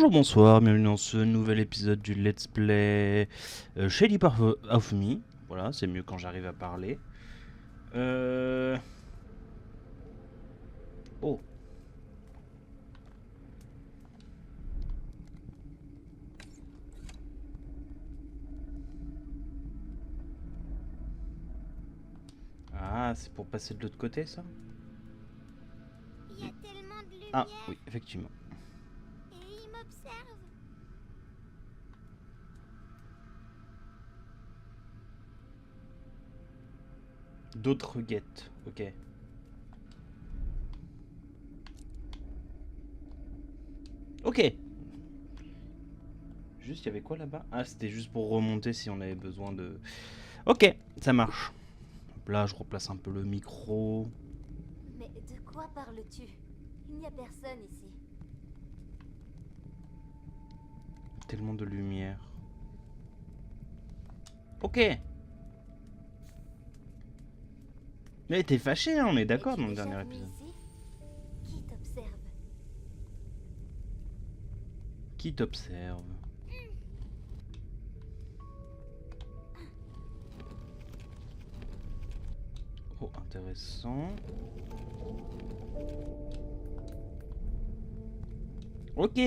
Bonjour, bonsoir, bienvenue dans ce nouvel épisode du Let's Play Shady Part of Me. Voilà, c'est mieux quand j'arrive à parler. Oh. Ah, c'est pour passer de l'autre côté, ça? Il y a tellement de lumière Ah, oui, effectivement. et il m'observe. D'autres guettes, ok. Ok. Juste, il y avait quoi là-bas? Ah, c'était juste pour remonter si on avait besoin de... Ok, ça marche. Là, je replace un peu le micro. Mais de quoi parles-tu? Il n'y a personne ici. Tellement de lumière. Ok. Mais t'es fâché, hein, on est d'accord Es-tu dans le déjà dernier venu épisode. ici? Qui t'observe? Qui t'observe? Oh, intéressant. Ok.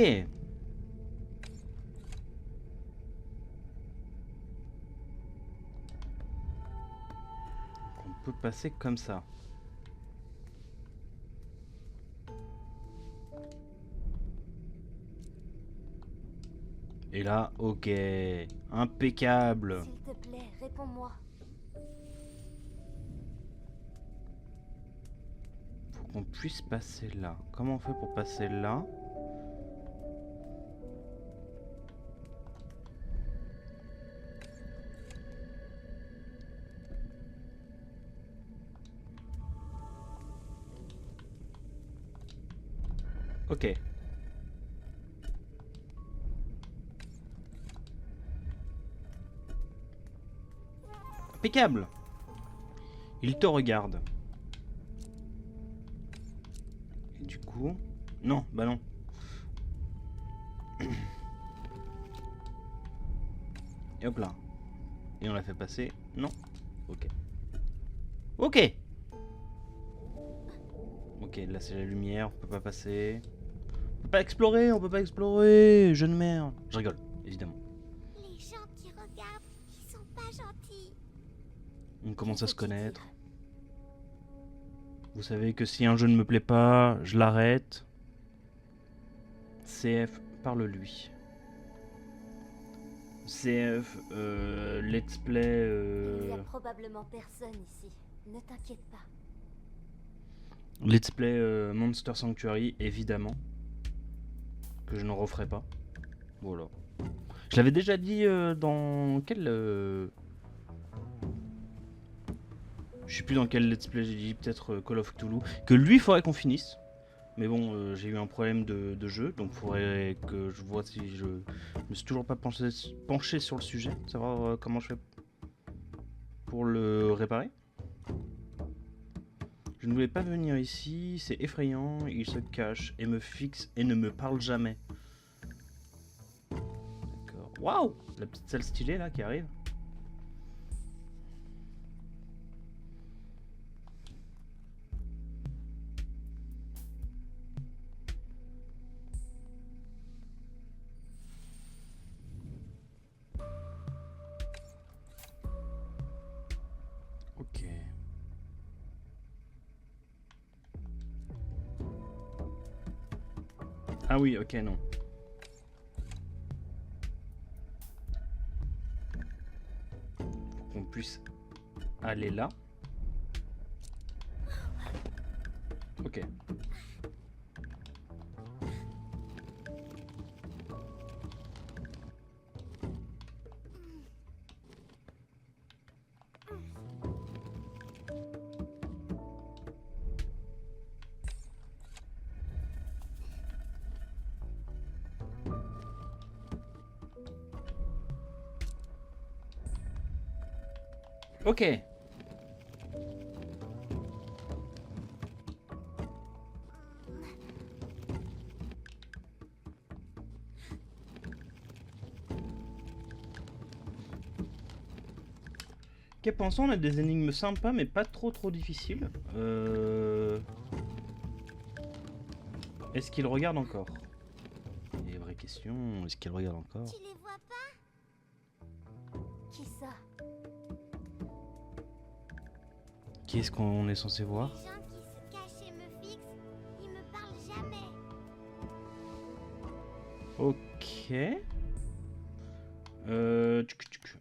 On peut passer comme ça. Et là, ok. Impeccable. S'il te plaît, réponds-moi. Faut qu'on puisse passer là. Comment on fait pour passer là? Ok. Impeccable. Il te regarde. Et du coup... Non, bah non. Et hop là. Et on l'a fait passer. Non. Ok. Ok. Ok, là c'est la lumière, on peut pas passer. On peut pas explorer, on peut pas explorer. Jeune merde. Je rigole, évidemment. Les gens qui regardent, ils sont pas gentils. On commence Que à se veux-tu dire? connaître. Vous savez que si un jeu ne me plaît pas, je l'arrête. CF, parle-lui. CF, let's play. Il n'y a probablement personne ici. Ne t'inquiète pas. Let's play Monster Sanctuary, évidemment. Que je ne referai pas. Voilà. Je l'avais déjà dit dans quel. Je sais plus dans quel let's play j'ai dit, peut-être Call of Cthulhu. Que lui, il faudrait qu'on finisse. Mais bon, j'ai eu un problème de jeu, donc il faudrait que je vois si je me suis toujours pas penché sur le sujet, savoir comment je fais pour le réparer. Je ne voulais pas venir ici, c'est effrayant, il se cache et me fixe et ne me parle jamais. D'accord. Waouh, la petite salle stylée là qui arrive. Ok. Ah oui, ok, non. Faut qu'on puisse aller là. Ok. Ok. Ok, pour l'instant on a des énigmes sympas mais pas trop difficiles. Est-ce qu'il regarde encore? Et vraie question, est-ce qu'il regarde encore? Tu les vois pas? Qui ça? Qui est-ce qu'on est censé voir? Les gens qui se cachent et me fixent, ils me parlent jamais. Ok. Tchuk.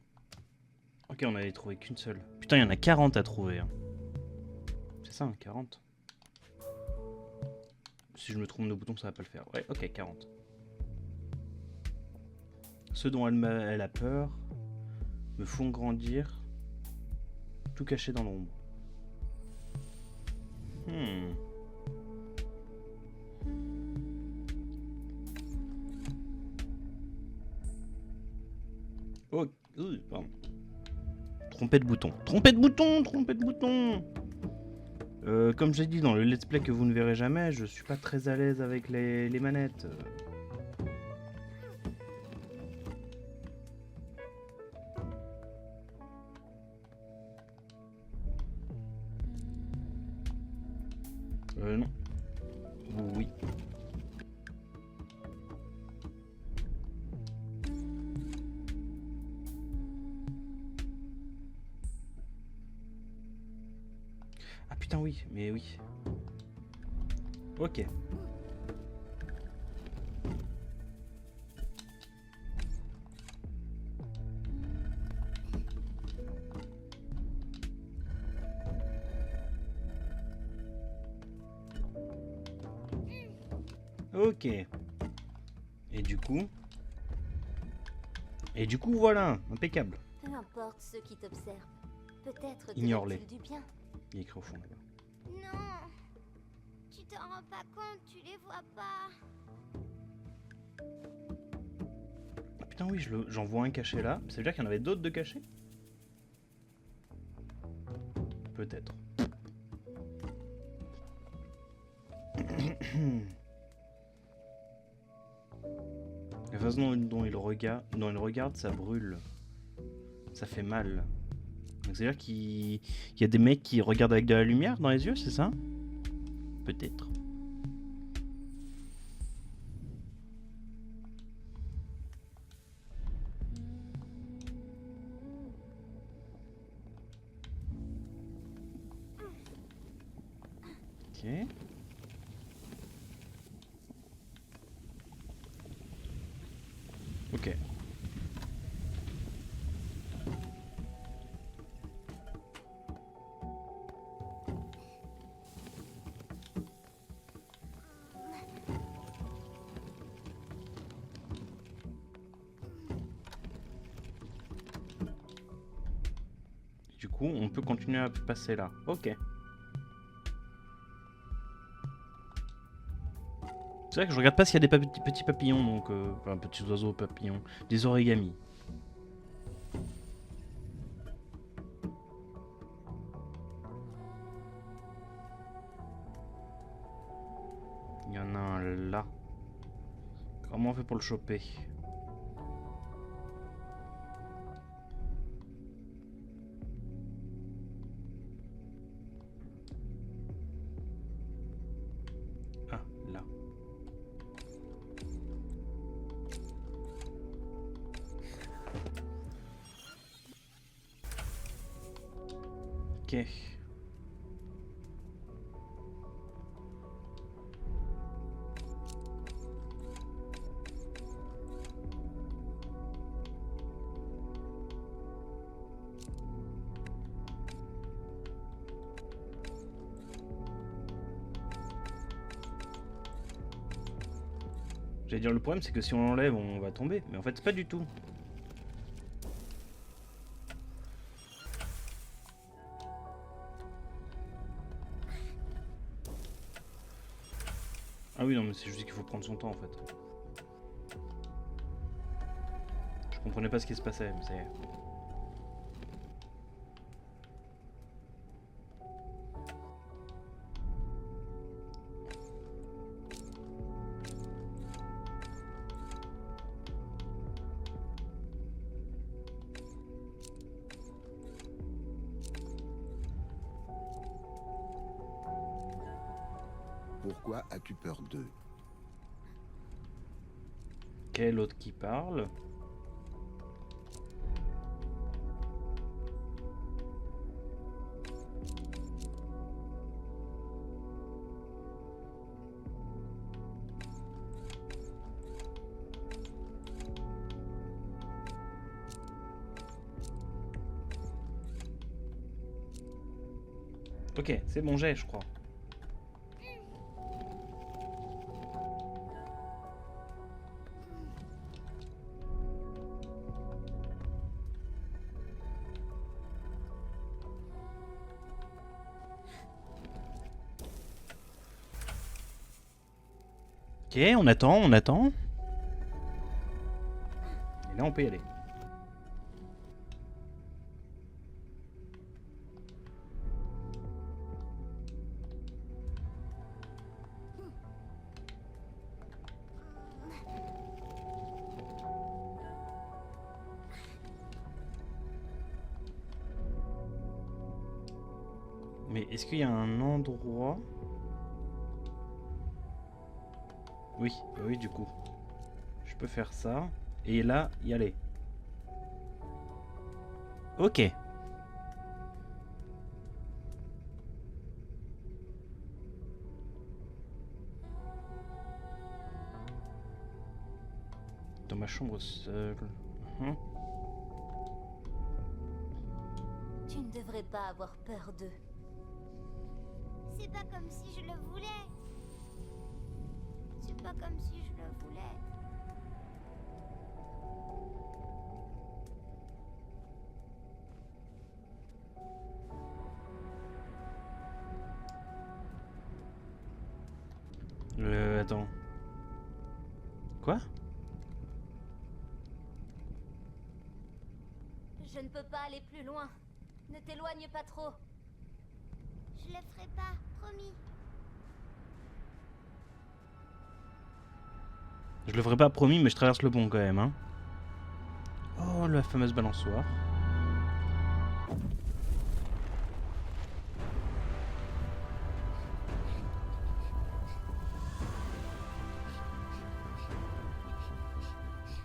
Ok, on avait trouvé qu'une seule. Putain, il y en a 40 à trouver. Hein. C'est ça, hein, 40. Si je me trompe de bouton, ça va pas le faire. Ouais, ok, 40. Ceux dont elle a peur me font grandir, tout caché dans l'ombre. Oh, pardon. Trompette bouton. Comme j'ai dit dans le let's play que vous ne verrez jamais, je suis pas très à l'aise avec les manettes. Non. Oui. Ah putain oui, mais oui. Ok. Ok. Et du coup voilà, impeccable. Peu importe ceux qui t'observent. Peut-être Ignore-les. du bien. Il est écrit au fond là-bas. Non. Tu t'en rends pas compte, tu les vois pas. Ah, putain oui, j'en vois un caché là. Ça veut dire qu'il y en avait d'autres de cachés? Peut-être. La façon dont il regarde, ça brûle. Ça fait mal. Donc c'est-à-dire qu'il y a des mecs qui regardent avec de la lumière dans les yeux, c'est ça? Peut-être. Ok. Ok. Du coup, on peut continuer à passer là. Ok. C'est vrai que je regarde pas s'il y a des petits papillons, donc... enfin, petits oiseaux papillons. Des origamis. Il y en a un là. Comment on fait pour le choper? Ah, là. Ok. J'allais dire, le problème c'est que si on l'enlève, on va tomber. Mais en fait, c'est pas du tout. Ah oui, non, mais c'est juste qu'il faut prendre son temps en fait. Je comprenais pas ce qui se passait, mais c'est... Pourquoi as-tu peur d'eux? Quel autre qui parle? Ok, c'est mon jet, je crois. Ok, on attend, on attend. Et là, on peut y aller. Mais est-ce qu'il y a un endroit? Oui, bah oui, du coup. Je peux faire ça. Et là, y aller. Ok. Dans ma chambre seule. Mhm. Tu ne devrais pas avoir peur d'eux. C'est pas comme si je le voulais. C'est pas comme si je le voulais. Attends. Quoi? Je ne peux pas aller plus loin. Ne t'éloigne pas trop. Je le ferai pas, promis. Je le ferai pas promis, mais je traverse le pont quand même, hein. Oh, la fameuse balançoire.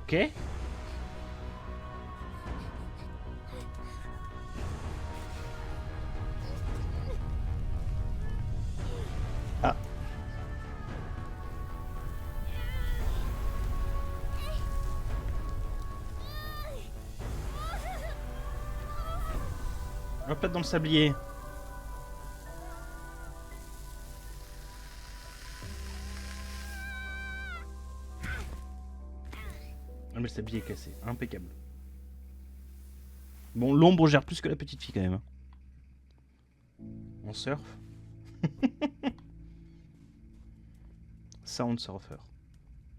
Ok. Ah. Hop, pas dans le sablier. Ah, mais le sablier est cassé. Impeccable. Bon, l'ombre gère plus que la petite fille quand même. On surfe. Sound surfer.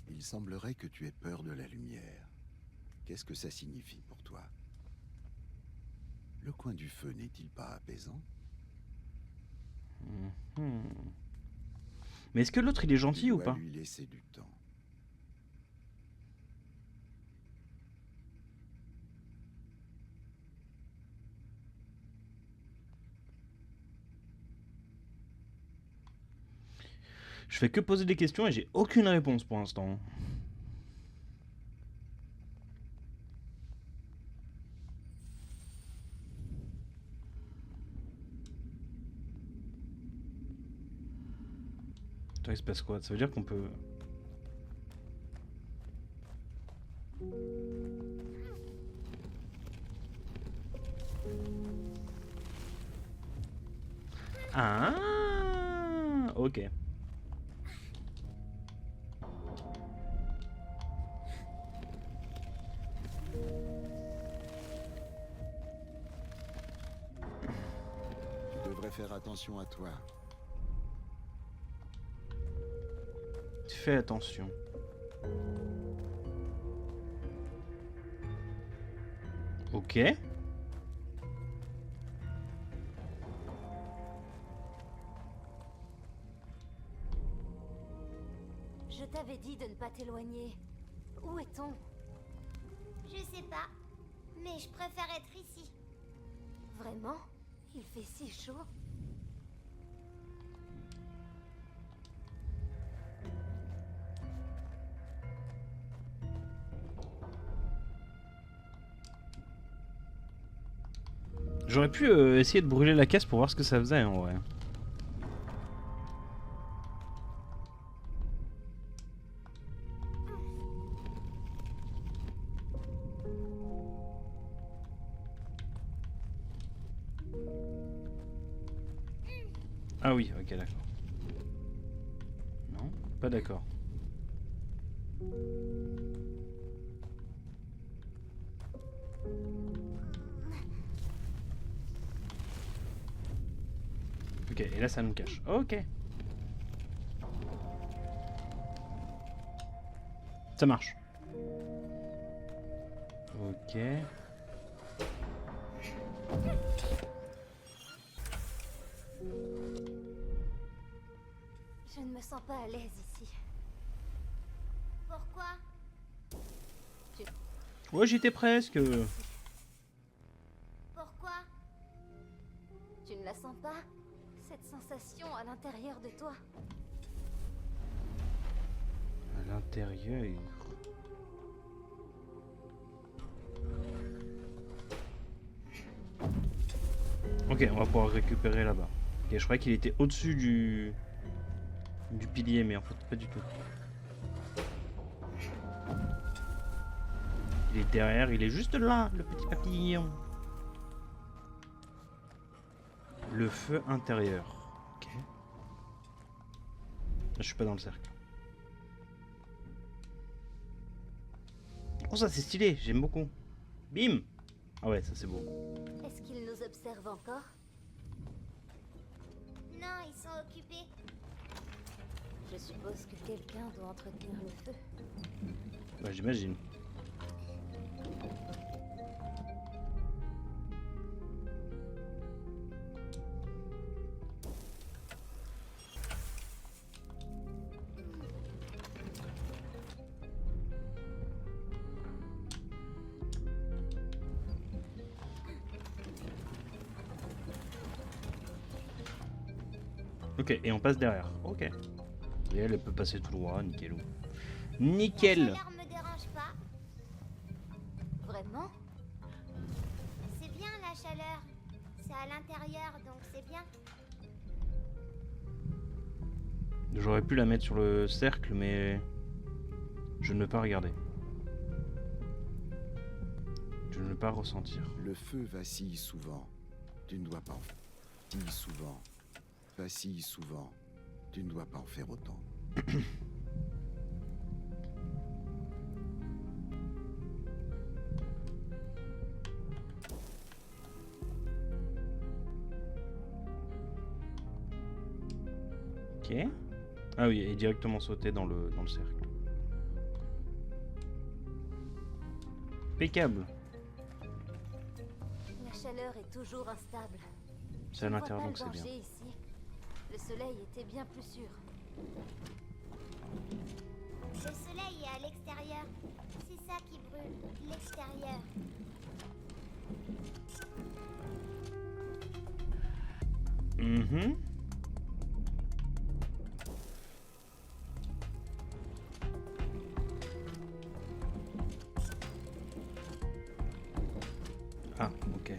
Il semblerait que tu aies peur de la lumière. Qu'est-ce que ça signifie pour toi? Le coin du feu n'est-il pas apaisant? Hmm. Mais est-ce que l'autre il est Tu gentil ou dois pas? lui laisser du temps. Je fais que poser des questions et j'ai aucune réponse pour l'instant. Toi, il se passe quoi? Ça veut dire qu'on peut... Ah, ok. Tu devrais faire attention à toi. Fais attention. Ok. Je t'avais dit de ne pas t'éloigner. Où est-on? Je sais pas. Mais je préfère être ici. Vraiment? Il fait si chaud. J'aurais pu essayer de brûler la caisse pour voir ce que ça faisait en vrai. Ah oui, ok, d'accord. Non, pas d'accord. Ok, et là ça nous cache. Ok. Ça marche. Ok. Je ne me sens pas à l'aise ici. Pourquoi? Ouais, j'étais presque. Pourquoi? Tu ne la sens pas? Cette sensation à l'intérieur de toi? À l'intérieur. Ok, on va pouvoir récupérer là-bas. Ok, je croyais qu'il était au-dessus du pilier, mais en fait pas du tout. Il est derrière, il est juste là, le petit papillon. Le feu intérieur. Ok. Là, je suis pas dans le cercle. Oh, ça c'est stylé, j'aime beaucoup. Bim! Ah ouais, ça c'est beau. Est-ce qu'il nous observe encore? Non, ils sont occupés. Je suppose que quelqu'un doit entretenir le feu. Bah, j'imagine. Ok, et on passe derrière. Ok. Et elle peut passer tout droit, nickel. La Nickel! chaleur me dérange pas. Vraiment? C'est bien la chaleur. C'est à l'intérieur, donc c'est bien. J'aurais pu la mettre sur le cercle, mais je ne veux pas regarder. Je ne veux pas ressentir. Le feu vacille souvent. Tu ne dois pas en faire. Vacille souvent. Vacille souvent. Tu ne dois pas en faire autant. Ok. Ah oui, et directement sauter dans le cercle. Impeccable. La chaleur est toujours instable. C'est à Je ne vois l'intérieur, pas donc c'est le bien. danger ici. Le soleil était bien plus sûr. Le soleil est à l'extérieur. C'est ça qui brûle, l'extérieur. Mhm. Ah, ok.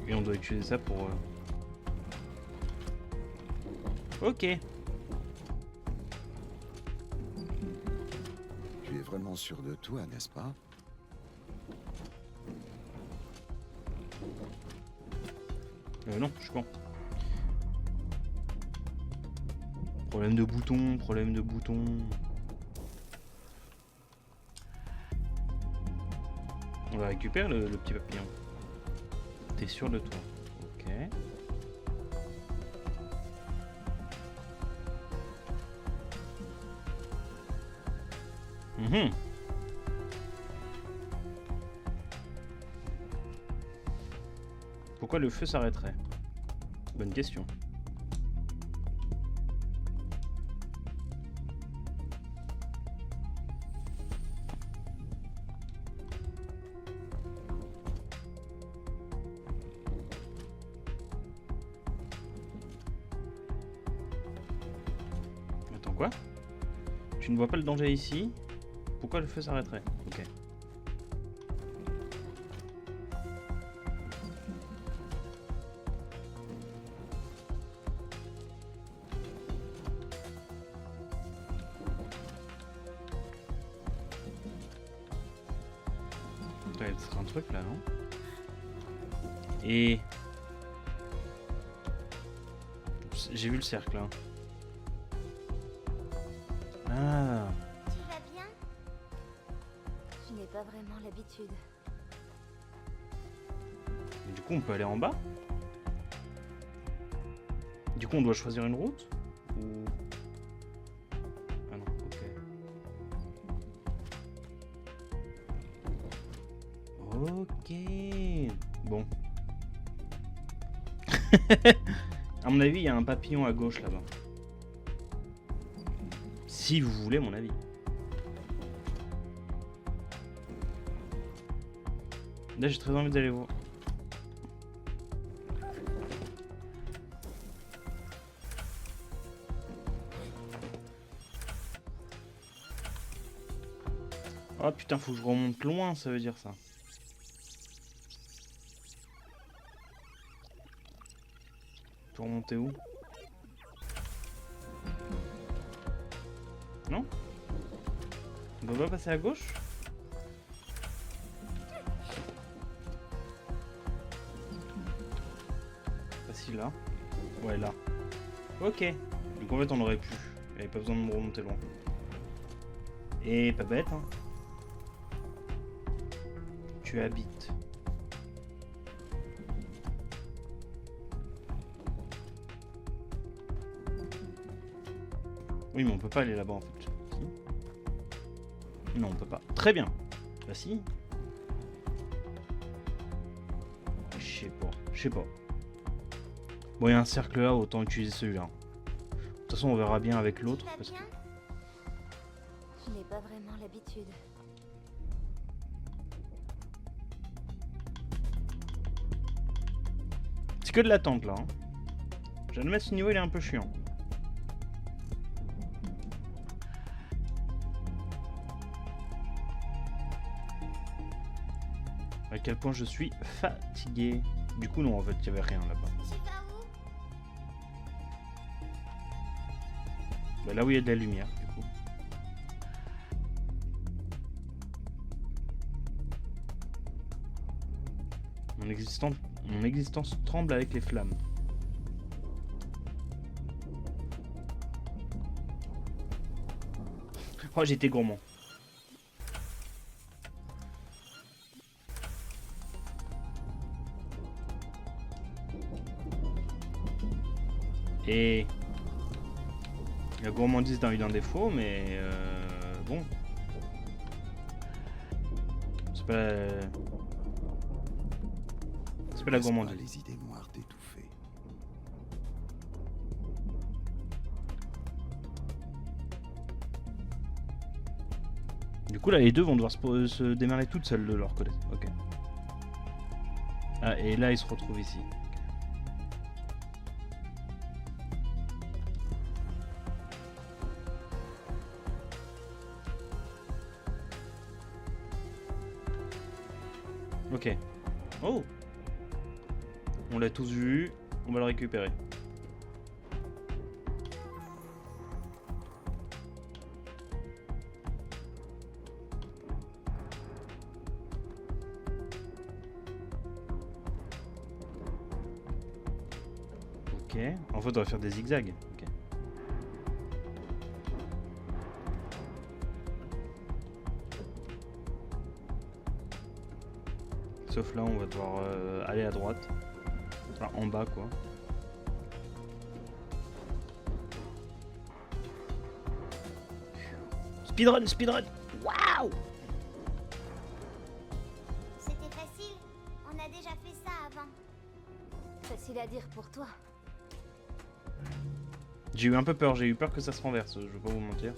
Et on doit utiliser ça pour... Ok. Tu es vraiment sûr de toi, n'est-ce pas? Non, je suis con. Problème de bouton, problème de bouton. On va récupérer le petit papillon. T'es sûr de toi? Ok. Mhm. Pourquoi le feu s'arrêterait? Bonne question. Quoi? Tu ne vois pas le danger ici? Pourquoi le feu s'arrêterait? Ok. Il doit être un truc là, non? Et... J'ai vu le cercle là. Ah, Tu vas bien? Je n'ai pas vraiment l'habitude. et du coup on peut aller en bas? Du coup on doit choisir une route? Ou... Ah non, ok. Ok. Bon. À mon avis, il y a un papillon à gauche là-bas. Si vous voulez mon avis. Là, j'ai très envie d'aller voir. Oh putain, faut que je remonte loin, ça veut dire ça. Tu peux remonter où? Non? On peut pas passer à gauche? Facile là. Ouais, là. Ok. Donc en fait, on aurait pu. Il n'y avait pas besoin de me remonter loin. Et pas bête, hein. Tu habites. Oui, mais on peut pas aller là-bas en fait. Si. Non, on peut pas. Très bien. Bah si. Je sais pas. Je sais pas. Bon, il y a un cercle là, autant utiliser celui-là. De toute façon, on verra bien avec l'autre. Tu vas Parce que... bien? Je n'ai pas vraiment l'habitude. C'est que de l'attente là. Hein. J'admets ce niveau il est un peu chiant. À quel point je suis fatigué. Du coup non en fait il n'y avait rien là-bas. Tu vas où? Bah, là où il y a de la lumière du coup. Mon existence tremble avec les flammes. Oh j'étais gourmand. Et la gourmandise d'un un défaut, mais bon. C'est pas c'est pas la Laisse pas gourmandise. les idées noires t'étouffer. Du coup là les deux vont devoir se démarrer toutes seules de leur côté. Ok. Ah et là ils se retrouvent ici. Ok. Oh. On l'a tous vu, on va le récupérer. Ok. En fait on va faire des zigzags. Ok. Sauf là, on va devoir aller à droite. Enfin, en bas, quoi. Speedrun, speedrun. Waouh! C'était facile. On a déjà fait ça avant. Facile à dire pour toi. J'ai eu un peu peur, j'ai eu peur que ça se renverse, je vais pas vous mentir.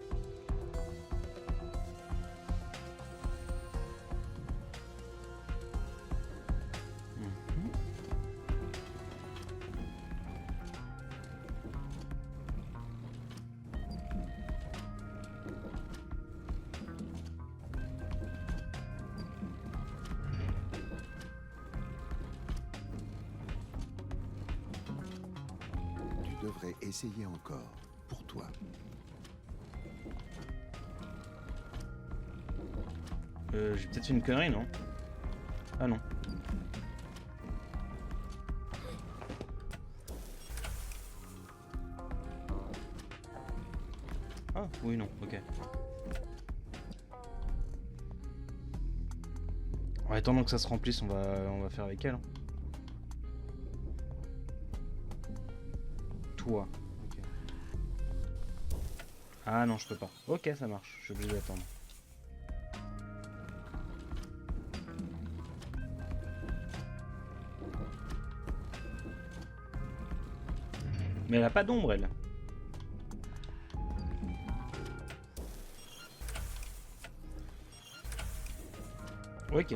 devrais essayer encore, pour toi. J'ai peut-être fait une connerie, non? Ah non. Ah, oui, non, ok. En attendant que ça se remplisse, on va faire avec elle. Hein. Toi. Ok. Ah non, je peux pas. Ok, ça marche. Je suis obligé d'attendre. Mais elle a pas d'ombre, elle. Ok.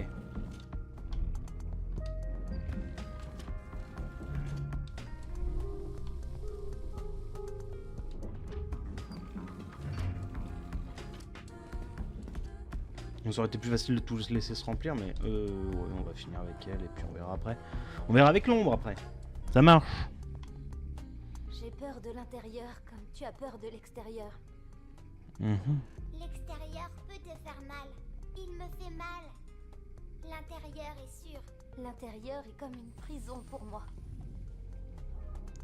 Ça aurait été plus facile de tout laisser se remplir, mais ouais, on va finir avec elle et puis on verra après. On verra avec l'ombre après. Ça marche. J'ai peur de l'intérieur comme tu as peur de l'extérieur. L'extérieur peut te faire mal. Il me fait mal. L'intérieur est sûr. L'intérieur est comme une prison pour moi.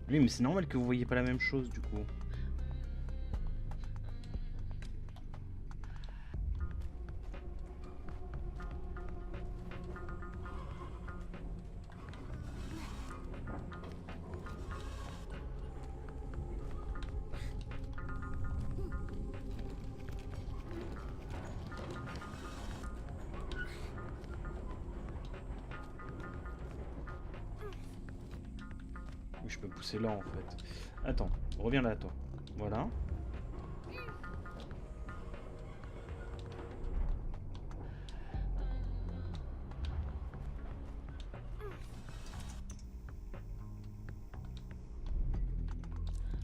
Oui, mais c'est normal que vous voyez pas la même chose du coup. Je peux pousser là en fait. Attends, reviens là toi. Voilà.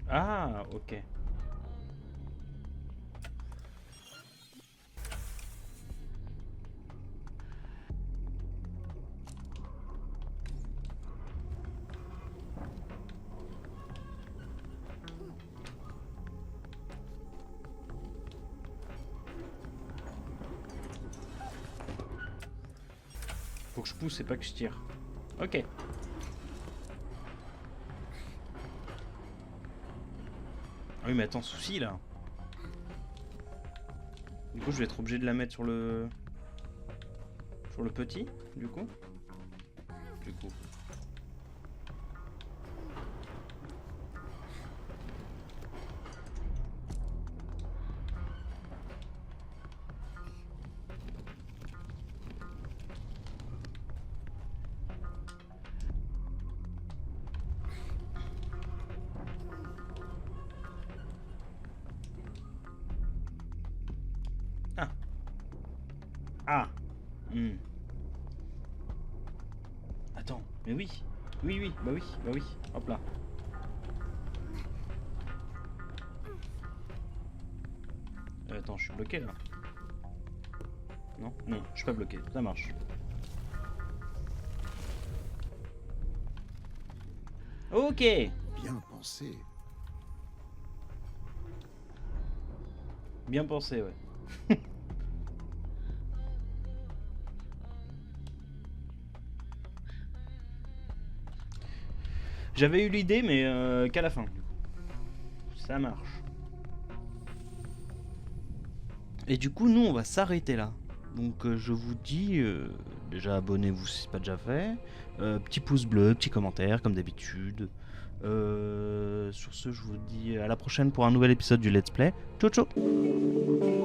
Ah, ok. Faut que je pousse et pas que je tire. Ok. Ah oui mais attends, souci là. Du coup je vais être obligé de la mettre sur le... Sur le petit, du coup. Ah. Ah. Hmm. Attends, mais oui. Oui, bah oui. Hop là. Attends, je suis bloqué là. Non, je suis pas bloqué, ça marche. Ok. Bien pensé. Bien pensé, ouais. J'avais eu l'idée, mais qu'à la fin. Ça marche. Et du coup, nous, on va s'arrêter là. Donc, je vous dis, déjà abonnez-vous si ce n'est pas déjà fait. Petit pouce bleu, petit commentaire, comme d'habitude. Sur ce, je vous dis à la prochaine pour un nouvel épisode du Let's Play. Ciao, ciao!